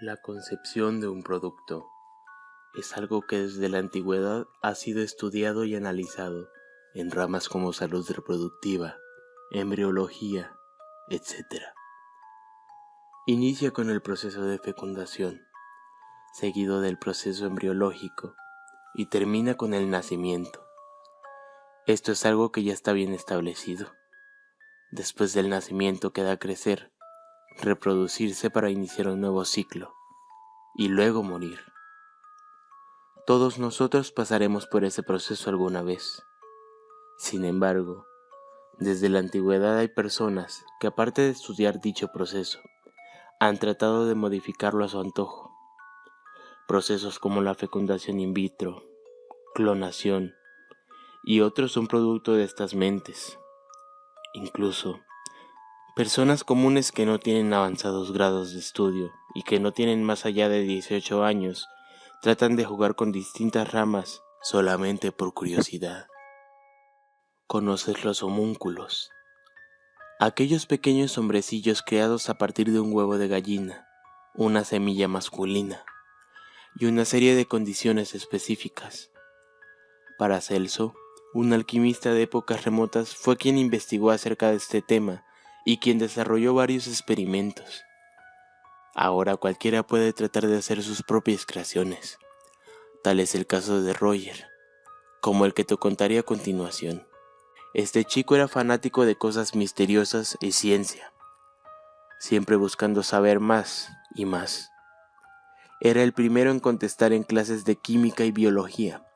La concepción de un producto es algo que desde la antigüedad ha sido estudiado y analizado en ramas como salud reproductiva, embriología, etc. Inicia con el proceso de fecundación, seguido del proceso embriológico y termina con el nacimiento. Esto es algo que ya está bien establecido. Después del nacimiento queda crecer, reproducirse para iniciar un nuevo ciclo y luego morir. Todos nosotros pasaremos por ese proceso alguna vez. Sin embargo, desde la antigüedad hay personas que, aparte de estudiar dicho proceso, han tratado de modificarlo a su antojo. Procesos como la fecundación in vitro, clonación y otros son producto de estas mentes. Incluso, personas comunes que no tienen avanzados grados de estudio y que no tienen más allá de 18 años tratan de jugar con distintas ramas solamente por curiosidad. ¿Conoces los homúnculos? Aquellos pequeños hombrecillos creados a partir de un huevo de gallina, una semilla masculina y una serie de condiciones específicas. Paracelso, un alquimista de épocas remotas, fue quien investigó acerca de este tema y quien desarrolló varios experimentos. Ahora cualquiera puede tratar de hacer sus propias creaciones. Tal es el caso de Roger, como el que te contaré a continuación. Este chico era fanático de cosas misteriosas y ciencia, siempre buscando saber más y más. Era el primero en contestar en clases de química y biología,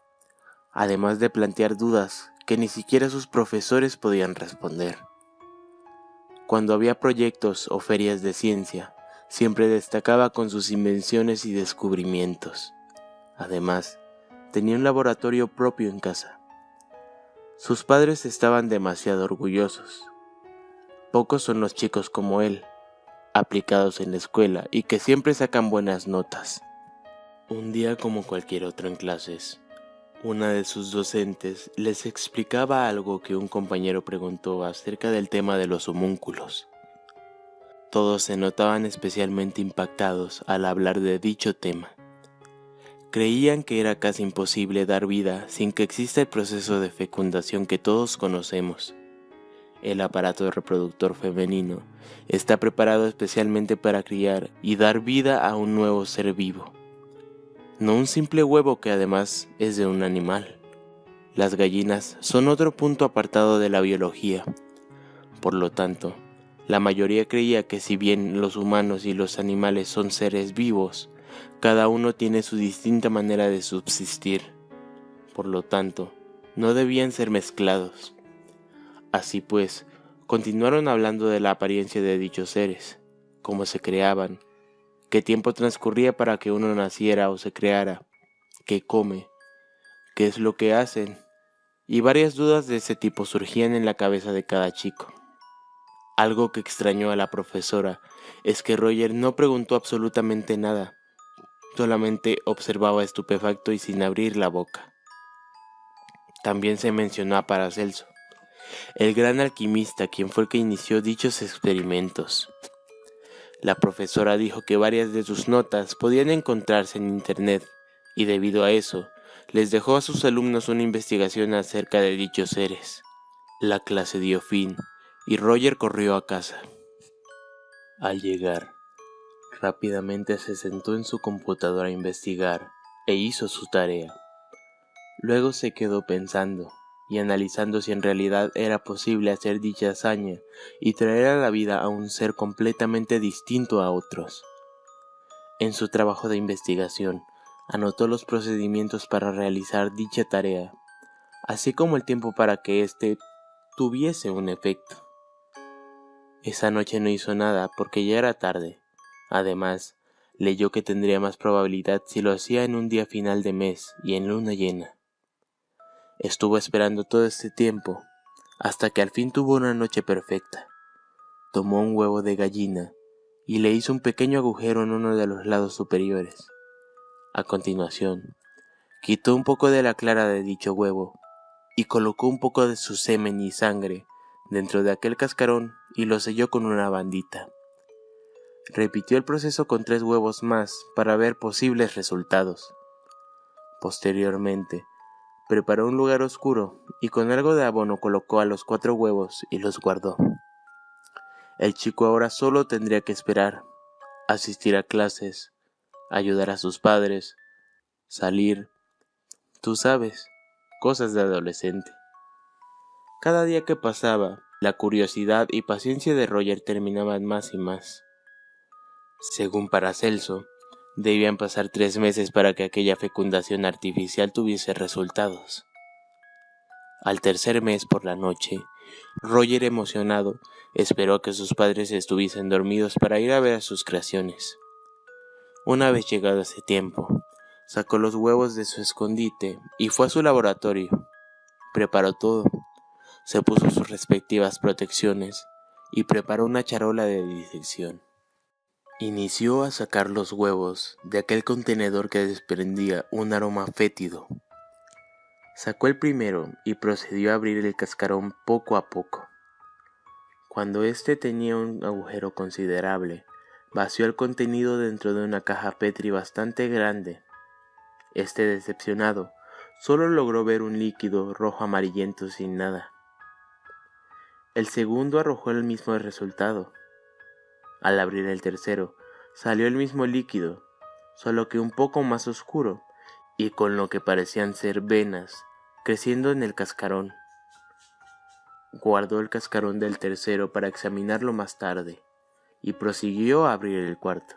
además de plantear dudas que ni siquiera sus profesores podían responder. Cuando había proyectos o ferias de ciencia, siempre destacaba con sus invenciones y descubrimientos. Además, tenía un laboratorio propio en casa. Sus padres estaban demasiado orgullosos. Pocos son los chicos como él, aplicados en la escuela y que siempre sacan buenas notas. Un día como cualquier otro en clases, una de sus docentes les explicaba algo que un compañero preguntó acerca del tema de los homúnculos. Todos se notaban especialmente impactados al hablar de dicho tema. Creían que era casi imposible dar vida sin que exista el proceso de fecundación que todos conocemos. El aparato reproductor femenino está preparado especialmente para criar y dar vida a un nuevo ser vivo. No un simple huevo que además es de un animal. Las gallinas son otro punto apartado de la biología. Por lo tanto, la mayoría creía que si bien los humanos y los animales son seres vivos, cada uno tiene su distinta manera de subsistir. Por lo tanto, no debían ser mezclados. Así pues, continuaron hablando de la apariencia de dichos seres, cómo se creaban, qué tiempo transcurría para que uno naciera o se creara, qué come, qué es lo que hacen, y varias dudas de ese tipo surgían en la cabeza de cada chico. Algo que extrañó a la profesora es que Roger no preguntó absolutamente nada, solamente observaba estupefacto y sin abrir la boca. También se mencionó a Paracelso, el gran alquimista quien fue el que inició dichos experimentos. La profesora dijo que varias de sus notas podían encontrarse en internet y debido a eso, les dejó a sus alumnos una investigación acerca de dichos seres. La clase dio fin y Roger corrió a casa. Al llegar, rápidamente se sentó en su computadora a investigar e hizo su tarea. Luego se quedó pensando y analizando si en realidad era posible hacer dicha hazaña y traer a la vida a un ser completamente distinto a otros. En su trabajo de investigación, anotó los procedimientos para realizar dicha tarea, así como el tiempo para que éste tuviese un efecto. Esa noche no hizo nada porque ya era tarde. Además, leyó que tendría más probabilidad si lo hacía en un día final de mes y en luna llena. Estuvo esperando todo este tiempo, hasta que al fin tuvo una noche perfecta. Tomó un huevo de gallina y le hizo un pequeño agujero en uno de los lados superiores. A continuación, quitó un poco de la clara de dicho huevo y colocó un poco de su semen y sangre dentro de aquel cascarón y lo selló con una bandita. Repitió el proceso con 3 huevos más para ver posibles resultados. Posteriormente, preparó un lugar oscuro y con algo de abono colocó a los 4 huevos y los guardó. El chico ahora solo tendría que esperar, asistir a clases, ayudar a sus padres, salir, tú sabes, cosas de adolescente. Cada día que pasaba, la curiosidad y paciencia de Roger terminaban más y más. Según Paracelso, debían pasar 3 meses para que aquella fecundación artificial tuviese resultados. Al tercer mes por la noche, Roger, emocionado, esperó a que sus padres estuviesen dormidos para ir a ver a sus creaciones. Una vez llegado ese tiempo, sacó los huevos de su escondite y fue a su laboratorio. Preparó todo, se puso sus respectivas protecciones y preparó una charola de disección. Inició a sacar los huevos de aquel contenedor que desprendía un aroma fétido. Sacó el primero y procedió a abrir el cascarón poco a poco. Cuando éste tenía un agujero considerable, vació el contenido dentro de una caja Petri bastante grande. Decepcionado, solo logró ver un líquido rojo amarillento sin nada. El segundo arrojó el mismo resultado. Al abrir el tercero, salió el mismo líquido, solo que un poco más oscuro y con lo que parecían ser venas creciendo en el cascarón. Guardó el cascarón del tercero para examinarlo más tarde y prosiguió a abrir el cuarto.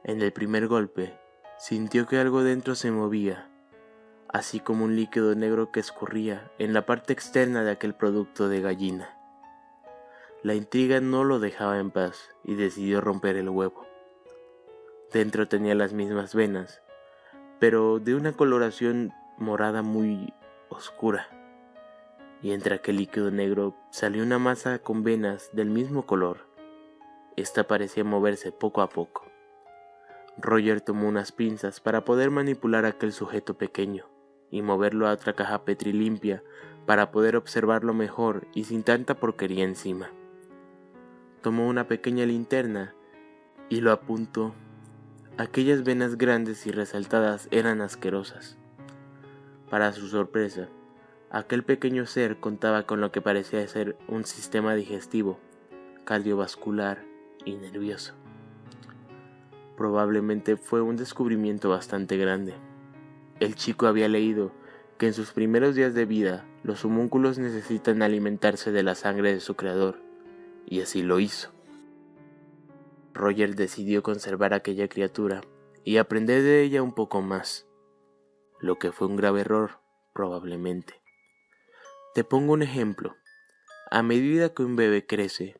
En el primer golpe, sintió que algo dentro se movía, así como un líquido negro que escurría en la parte externa de aquel producto de gallina. La intriga no lo dejaba en paz y decidió romper el huevo. Dentro tenía las mismas venas, pero de una coloración morada muy oscura, y entre aquel líquido negro salió una masa con venas del mismo color. Esta parecía moverse poco a poco. Roger tomó unas pinzas para poder manipular aquel sujeto pequeño y moverlo a otra caja Petri limpia para poder observarlo mejor y sin tanta porquería encima. Tomó una pequeña linterna y lo apuntó. Aquellas venas grandes y resaltadas eran asquerosas. Para su sorpresa, aquel pequeño ser contaba con lo que parecía ser un sistema digestivo, cardiovascular y nervioso. Probablemente fue un descubrimiento bastante grande. El chico había leído que en sus primeros días de vida los homúnculos necesitan alimentarse de la sangre de su creador, y así lo hizo. Roger decidió conservar a aquella criatura y aprender de ella un poco más, lo que fue un grave error, probablemente. Te pongo un ejemplo. A medida que un bebé crece,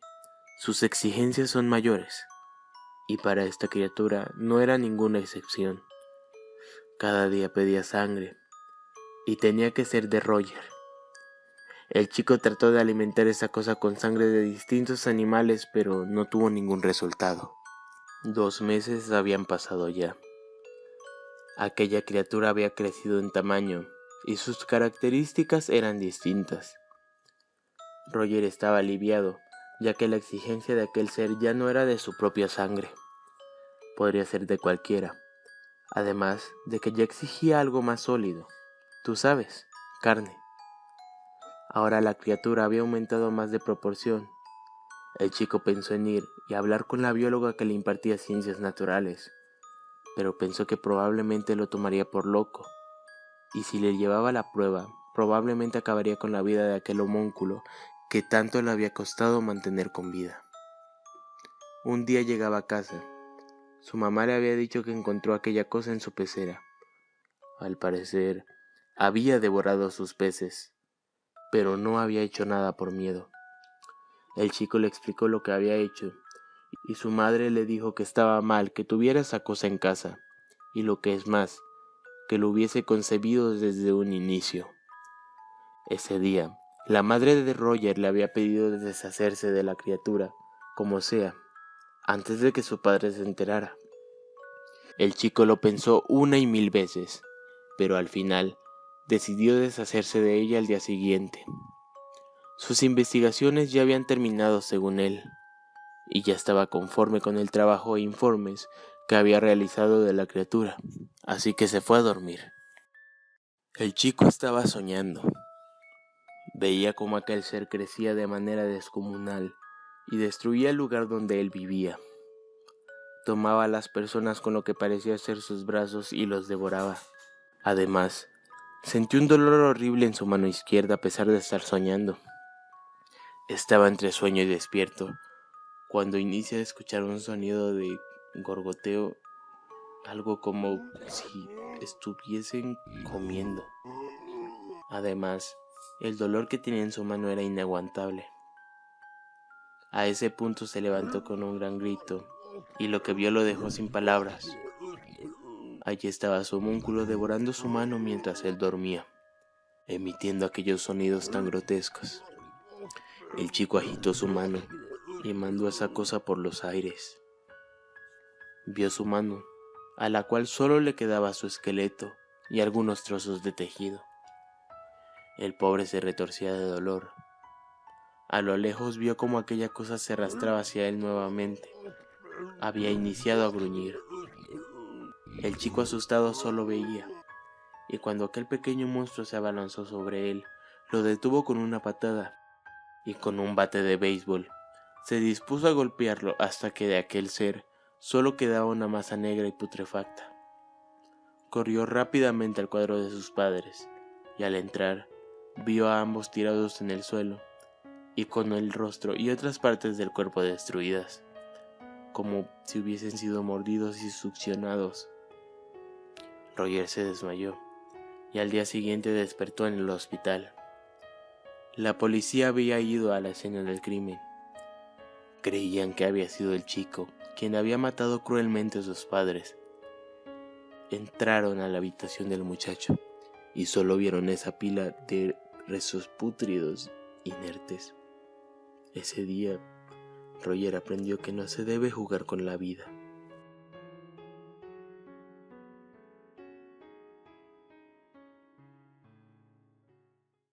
sus exigencias son mayores, y para esta criatura no era ninguna excepción. Cada día pedía sangre, y tenía que ser de Roger. El chico trató de alimentar esa cosa con sangre de distintos animales, pero no tuvo ningún resultado. 2 meses habían pasado ya. Aquella criatura había crecido en tamaño, y sus características eran distintas. Roger estaba aliviado, ya que la exigencia de aquel ser ya no era de su propia sangre. Podría ser de cualquiera, además de que ya exigía algo más sólido. Tú sabes, carne. Ahora la criatura había aumentado más de proporción. El chico pensó en ir y hablar con la bióloga que le impartía ciencias naturales, pero pensó que probablemente lo tomaría por loco, y si le llevaba la prueba, probablemente acabaría con la vida de aquel homúnculo que tanto le había costado mantener con vida. Un día llegaba a casa. Su mamá le había dicho que encontró aquella cosa en su pecera. Al parecer, había devorado sus peces, pero no había hecho nada por miedo. El chico le explicó lo que había hecho, y su madre le dijo que estaba mal que tuviera esa cosa en casa, y lo que es más, que lo hubiese concebido desde un inicio. Ese día, la madre de Roger le había pedido deshacerse de la criatura, como sea, antes de que su padre se enterara. El chico lo pensó 1,000 veces, pero al final decidió deshacerse de ella al día siguiente. Sus investigaciones ya habían terminado según él, y ya estaba conforme con el trabajo e informes que había realizado de la criatura, así que se fue a dormir. El chico estaba soñando. Veía cómo aquel ser crecía de manera descomunal y destruía el lugar donde él vivía. Tomaba a las personas con lo que parecía ser sus brazos y los devoraba. Además, sentí un dolor horrible en su mano izquierda a pesar de estar soñando. Estaba entre sueño y despierto, cuando inicia a escuchar un sonido de gorgoteo, algo como si estuviesen comiendo. Además, el dolor que tenía en su mano era inaguantable. A ese punto se levantó con un gran grito, y lo que vio lo dejó sin palabras. Allí estaba su homúnculo devorando su mano mientras él dormía, emitiendo aquellos sonidos tan grotescos. El chico agitó su mano y mandó esa cosa por los aires. Vio su mano, a la cual solo le quedaba su esqueleto y algunos trozos de tejido. El pobre se retorcía de dolor. A lo lejos vio cómo aquella cosa se arrastraba hacia él nuevamente. Había iniciado a gruñir. El chico asustado solo veía, y cuando aquel pequeño monstruo se abalanzó sobre él, lo detuvo con una patada, y con un bate de béisbol se dispuso a golpearlo hasta que de aquel ser solo quedaba una masa negra y putrefacta. Corrió rápidamente al cuarto de sus padres, y al entrar, vio a ambos tirados en el suelo, y con el rostro y otras partes del cuerpo destruidas, como si hubiesen sido mordidos y succionados. Roger se desmayó, y al día siguiente despertó en el hospital. La policía había ido a la escena del crimen. Creían que había sido el chico quien había matado cruelmente a sus padres. Entraron a la habitación del muchacho y solo vieron esa pila de restos pútridos inertes. Ese día, Roger aprendió que no se debe jugar con la vida.